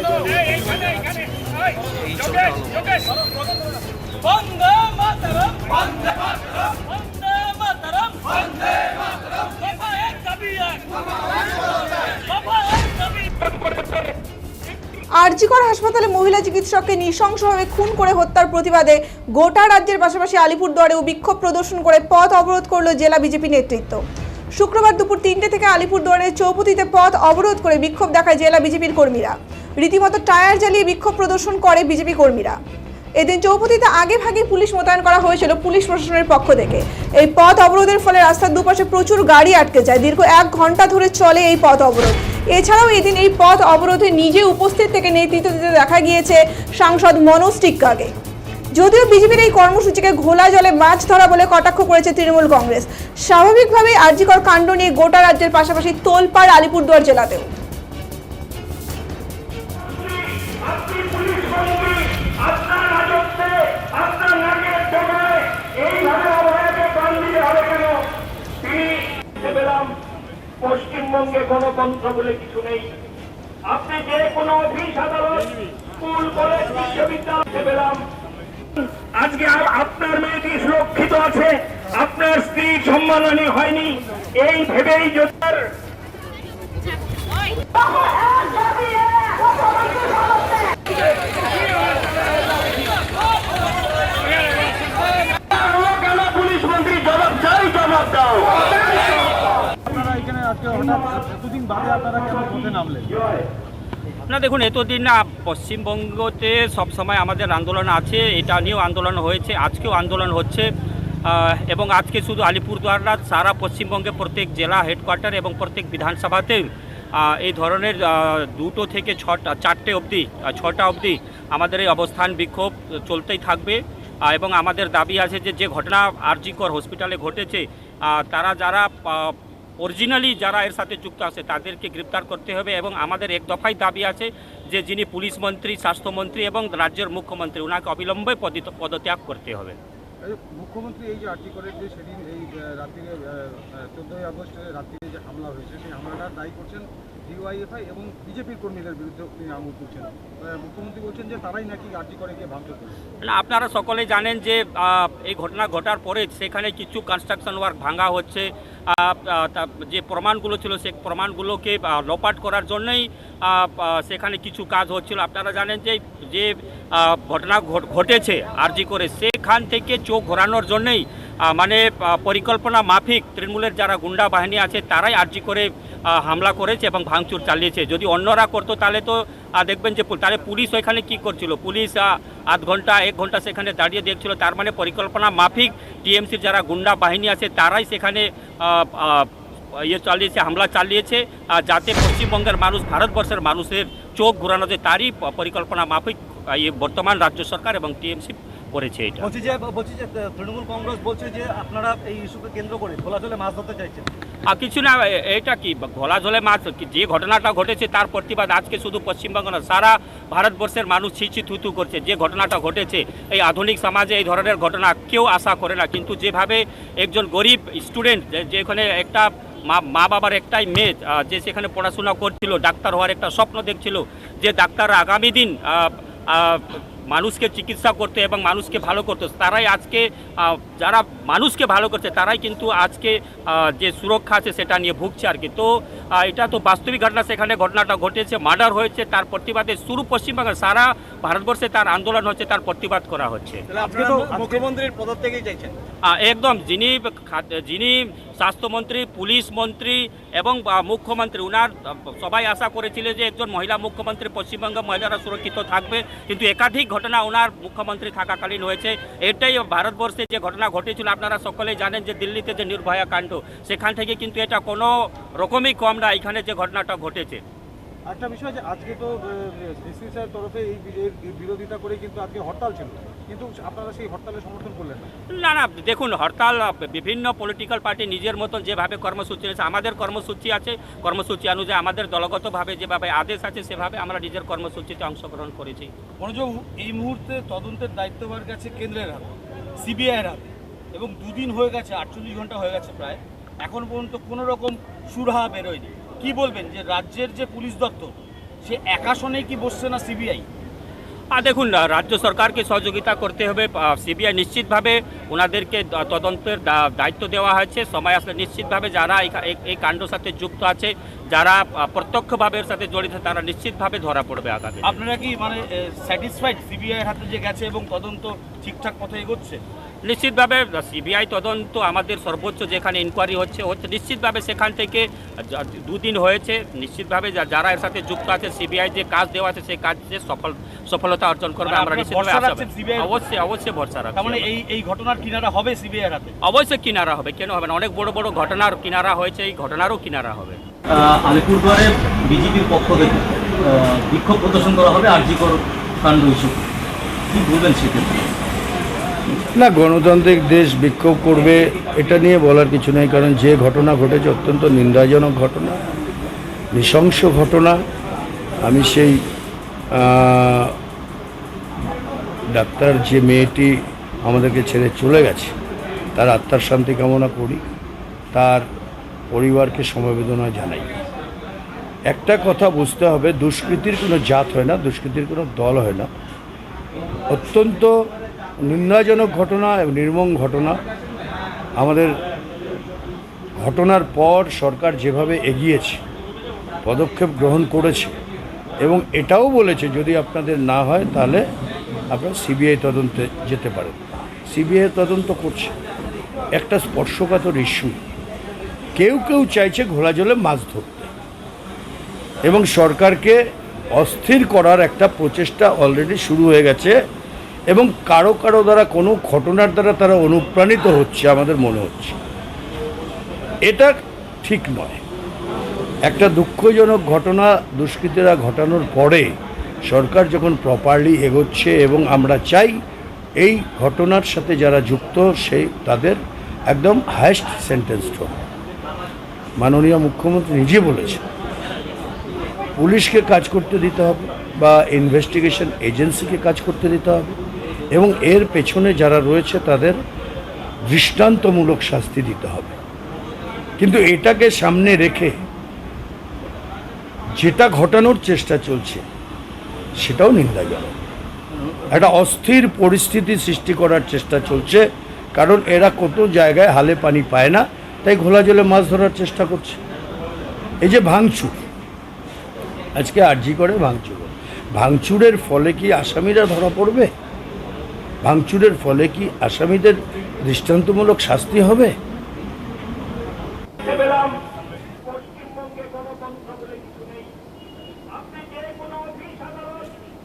এই বন্দে মাতরম, বন্দে মাতরম, বন্দে মাতরম, বন্দে মাতরম। বাবা এক দাবি এক, বাবা এক দাবি। আরজিকর হাসপাতালে মহিলা চিকিৎসককে নৃশংসভাবে খুন করে হত্যার প্রতিবাদে গোটা রাজ্যের পাশাপাশি আলিপুরদুয়ারেও বিক্ষোভ প্রদর্শন করে পথ অবরোধ করল জেলা বিজেপি নেতৃত্ব। শুক্রবার দুপুর 3টে থেকে আলিপুরদুয়ারের চৌপতিতে পথ অবরোধ করে বিক্ষোভ দেখায় জেলা বিজেপির কর্মীরা। রীতিমতো টায়ার জ্বালিয়ে বিক্ষোভ প্রদর্শন করে বিজেপি কর্মীরা। এদিন চৌপতিতে আগে ভাগে পুলিশ মোতায়েন করা হয়েছিল পুলিশ প্রশাসনের পক্ষ থেকে। এই পথ অবরোধের ফলে রাস্তার দুপাশে প্রচুর গাড়ি আটকে যায়। দীর্ঘ 1 ঘন্টা ধরে চলে এই পথ অবরোধ। এছাড়াও এদিন এই পথ অবরোধে নিজে উপস্থিত থেকে নেতৃত্ব দিতে দেখা গিয়েছে সাংসদ মনোজ টিক্কাকে। যদিও বিজেপির এই কর্মসূচিকে ঘোলা জলে মাছ ধরা বলে কটাক্ষ করেছে তৃণমূল কংগ্রেস। স্বাভাবিকভাবেই আরজিকর কাণ্ড নিয়ে গোটা রাজ্যের পাশাপাশি তোলপাড় আলিপুরদুয়ার জেলাতেও। পশ্চিমবঙ্গে গণতন্ত্র বলে কিছু নেই। আপনি যে কোনো অফিস আদালত, স্কুল, কলেজ, বিশ্ববিদ্যালয় পেলাম, আজকে আপনার মেয়েটি সুরক্ষিত আছে, আপনার স্ত্রী সম্মানহানি হয়নি, এই ভেবেই যদি পুলিশ মন্ত্রী জবাব চাই, জবাব দাও। না দেখুন, এতদিন না পশ্চিমবঙ্গতে সবসময় আমাদের আন্দোলন আছে, এটা নিয়েও আন্দোলন হয়েছে, আজকেও আন্দোলন হচ্ছে। এবং আজকে শুধু আলিপুরদুয়ার না, সারা পশ্চিমবঙ্গে প্রত্যেক জেলা হেডকোয়ার্টার এবং প্রত্যেক বিধানসভাতে এই ধরনের 2টো থেকে 6টা অবধি আমাদের এই অবস্থান বিক্ষোভ চলতেই থাকবে। এবং আমাদের দাবি আছে যে ঘটনা আরজিকর হসপিটালে ঘটেছে, তারা যারা অরিজিনালি যারা এর সাথে যুক্ত আছে তাদেরকে গ্রেপ্তার করতে হবে। এবং আমাদের এক দফায় দাবি আছে যে যিনি পুলিশ মন্ত্রী, স্বাস্থ্যমন্ত্রী এবং রাজ্যের মুখ্যমন্ত্রী, ওনাকে অবিলম্বে পদত্যাগ করতে হবে। মুখ্যমন্ত্রী এই যে আরজিকরের যে সেদিন এই রাত্রিরে 14ই আগস্ট রাত্রিরে যে হামলা হয়েছে, সেই হামলাটা দায়ী করছেন ডিওয়াইএফআই এবং বিজেপির কর্মীদের বিরুদ্ধে তিনি আঙুল তুলছেন। মুখ্যমন্ত্রী বলছেন যে তারাই নাকি আরজিকরে গিয়ে ভাঙচুর করেছে। না, আপনারা সকলেই জানেন যে এই ঘটনা ঘটার পরে সেখানে কিছু কনস্ট্রাকশন ওয়ার্ক ভাঙা হচ্ছে। যে প্রমাণগুলো ছিল সেই প্রমাণগুলোকে লোপাট করার জন্যই সেখানে কিছু কাজ হচ্ছিল। আপনারা জানেন যে ঘটনা ঘটেছে আরজিকরে, সেখান থেকে চোখ ঘোরানোর জন্যই মানে পরিকল্পনা মাফিক তৃণমূলের যারা গুন্ডা বাহিনী আছে তারাই আরজিকরে হামলা করেছে এবং ভাঙচুর চালিয়েছে। যদি অন্যরা করতো তাহলে তো দেখবেন যে তাহলে পুলিশ ওইখানে কি করছিল, পুলিশ আধ ঘন্টা 1 ঘন্টা সেখানে দাঁড়িয়ে দেখছিল। তার মানে পরিকল্পনা মাফিক টিএমসির যারা গুন্ডা বাহিনী আছে তারাই সেখানে হামলা চালিয়েছে, যাতে পশ্চিমবঙ্গের মানুষ, ভারতবর্ষের মানুষের চোখ ঘোরানো যায়, তারই পরিকল্পনা মাফিক বর্তমান রাজ্য সরকার এবং টিএমসি করেছে। এটা বলছি যে তৃণমূল কংগ্রেস বলছে যে আপনারা এই ইস্যুকে কেন্দ্র করে ঘোলা জলে মাছ ধরতে চাইছেন। কিছু না, এটা কি ঘোলা জলে মাছ, যে ঘটনাটা ঘটেছে তার প্রতিবাদ আজকে শুধু পশ্চিমবঙ্গ না, সারা ভারতবর্ষের মানুষ ছি থুতু করছে। যে ঘটনাটা ঘটেছে, এই আধুনিক সমাজে এই ধরনের ঘটনা কেউ আশা করে না, কিন্তু যেভাবে একজন গরিব স্টুডেন্ট, যেখানে একটা মা বাবার একটাই মেয়ে, যে সেখানে পড়াশোনা করছিল, ডাক্তার হওয়ার একটা স্বপ্ন দেখছিল, যে ডাক্তার আগামী দিন মানুষকে চিকিৎসা করতে এবং মানুষকে ভালো করতে, তারাই আজকে যারা মানুষকে ভালো করছে তারাই কিন্তু আজকে যে সুরক্ষা আছে সেটা নিয়ে ভুগছে আর কি। তো এটা তো বাস্তবিক ঘটনা, সেখানে ঘটনাটা ঘটেছে, মার্ডার হয়েছে, তার প্রতিবাদে শুরু পশ্চিমবঙ্গের সারা ভারতবর্ষে তার আন্দোলন হচ্ছে, তার প্রতিবাদ করা হচ্ছে। মুখ্যমন্ত্রীর পদত্যাগই চাইছেন একদম, যিনি স্বাস্থ্যমন্ত্রী, পুলিশ মন্ত্রী এবং মুখ্যমন্ত্রী, ওনার সবাই আশা করেছিলেন যে একজন মহিলা মুখ্যমন্ত্রী, পশ্চিমবঙ্গের মহিলারা সুরক্ষিত থাকবে, কিন্তু একাধিক ঘটনা ওনার মুখ্যমন্ত্রী থাকাকালীন হয়েছে। এটাই ভারতবর্ষে যে ঘটনা ঘটেছিল, আপনারা সকলেই জানেন যে দিল্লিতে যে নির্ভয়া কাণ্ড, সেখান থেকে কিন্তু এটা কোনো রকমই কম না এখানে যে ঘটনাটা ঘটেছে। একটা বিষয় যে আজকে তো সিসিসির তরফে এই বিরোধিতা করে কিন্তু আজকে হরতাল ছিল, কিন্তু আপনারা সেই হরতালের সমর্থন করলেন না। না, দেখুন, হরতাল বিভিন্ন পলিটিক্যাল পার্টি নিজের মতন যেভাবে কর্মসূচি আছে, আমাদের কর্মসূচি আছে, কর্মসূচি অনুযায়ী আমাদের দলগতভাবে যেভাবে আদেশ আছে সেভাবে আমরা নিজের কর্মসূচিতে অংশগ্রহণ করেছি। মনোজবাবু, এই মুহূর্তে তদন্তের দায়িত্বভার গেছে কেন্দ্রের হাতে, সিবিআইয়ের হাতে, এবং 2 দিন হয়ে গেছে, 48 ঘন্টা হয়ে গেছে প্রায়, এখন পর্যন্ত কোনো রকম সুরাহা বেরোয়নি। কি বলবেন যে রাজ্যের যে পুলিশ দপ্তর সে একাশনে কি বসছে না সিবিআই? আর দেখুন, রাজ্য সরকারকে সহযোগিতা করতে হবে। সিবিআই নিশ্চিতভাবে ওনাদেরকে তদন্তের দায়িত্ব দেওয়া হয়েছে। সময় আসলে নিশ্চিতভাবে যারা এই কাণ্ডের সাথে যুক্ত আছে, যারা প্রত্যক্ষভাবে এর সাথে জড়িত, তারা নিশ্চিতভাবে ধরা পড়বে আগামী। আপনারা কি মানে স্যাটিসফাইড সিবিআই হাতে যে গেছে এবং তদন্ত ঠিকঠাক পথে এগোচ্ছে? নিশ্চিতভাবে সিবিআই তদন্ত আমাদের সর্বোচ্চ যেখানে ইনকোয়ারি হচ্ছে নিশ্চিতভাবে সেখান থেকে দুদিন হয়েছে। নিশ্চিতভাবে যারা এর সাথে যুক্ত আছে, সিবিআই যে কাজ দেওয়া আছে সেই কাজে সফলতা অর্জন করবে। আমরা নিশ্চিতভাবে অবশ্যই ভরসা রাখছি। তার মানে এই ঘটনার কিনারা হবে সিবিআই হাতে? অবশ্যই কিনারা হবে, কেন হবে না? অনেক বড় বড় ঘটনার কিনারা হয়েছে, এই ঘটনারও কিনারা হবে। আলিপুরদুয়ারে বিজেপির পক্ষ থেকে বিক্ষোভ প্রদর্শন করা হবে আরজিকর কাণ্ড ইস্যু, কি বলবেন সেক্ষেত্রে? না, গণতান্ত্রিক দেশ বিক্ষোভ করবে এটা নিয়ে বলার কিছু নেই, কারণ যে ঘটনা ঘটেছে অত্যন্ত নিন্দাজনক ঘটনা, নৃশংস ঘটনা। আমি সেই ডাক্তার যে মেয়েটি আমাদেরকে ছেড়ে চলে গেছে তার আত্মার শান্তি কামনা করি, তার পরিবারকে সমবেদনা জানাই। একটা কথা বুঝতে হবে, দুষ্কৃতির কোনো জাত হয় না, দুষ্কৃতির কোনো দল হয় না। অত্যন্ত নিন্দাজনক ঘটনা এবং নির্মম ঘটনা। আমাদের ঘটনার পর সরকার যেভাবে এগিয়েছে, পদক্ষেপ গ্রহণ করেছে এবং এটাও বলেছে যদি আপনাদের না হয় তাহলে আপনারা সিবিআই তদন্তে যেতে পারেন। সিবিআই তদন্ত করছে। একটা স্পর্শকাতর ইস্যু, কেউ কেউ চাইছে ঘোলা জলে মাছ ধরতে এবং সরকারকে অস্থির করার একটা প্রচেষ্টা অলরেডি শুরু হয়ে গেছে এবং কারো কারো দ্বারা কোনো ঘটনার দ্বারা তারা অনুপ্রাণিত হচ্ছে আমাদের মনে হচ্ছে। এটা ঠিক নয়। একটা দুঃখজনক ঘটনা দুষ্কৃতীরা ঘটানোর পরে সরকার যখন প্রপারলি এগোচ্ছে এবং আমরা চাই এই ঘটনার সাথে যারা যুক্ত সেই তাদের একদম হায়েস্ট সেন্টেন্সড হোক। মাননীয় মুখ্যমন্ত্রী নিজে বলেছেন পুলিশকে কাজ করতে দিতে হবে বা ইনভেস্টিগেশন এজেন্সিকে কাজ করতে দিতে হবে এবং এর পেছনে যারা রয়েছে তাদের দৃষ্টান্তমূলক শাস্তি দিতে হবে। কিন্তু এটাকে সামনে রেখে যেটা ঘটানোর চেষ্টা চলছে সেটাও নিন্দাজনক। একটা অস্থির পরিস্থিতি সৃষ্টি করার চেষ্টা চলছে, কারণ এরা কত জায়গায় হালে পানি পায় না, তাই ঘোলা জলে মাছ ধরার চেষ্টা করছে। এই যে ভাঙচুর, আজকে আরজি করে ভাঙচুরের ফলে কি আসামিরা ধরা পড়বে? ভাঙচুরের ফলে কি আসামিদের দৃষ্টান্তমূলক শাস্তি হবে?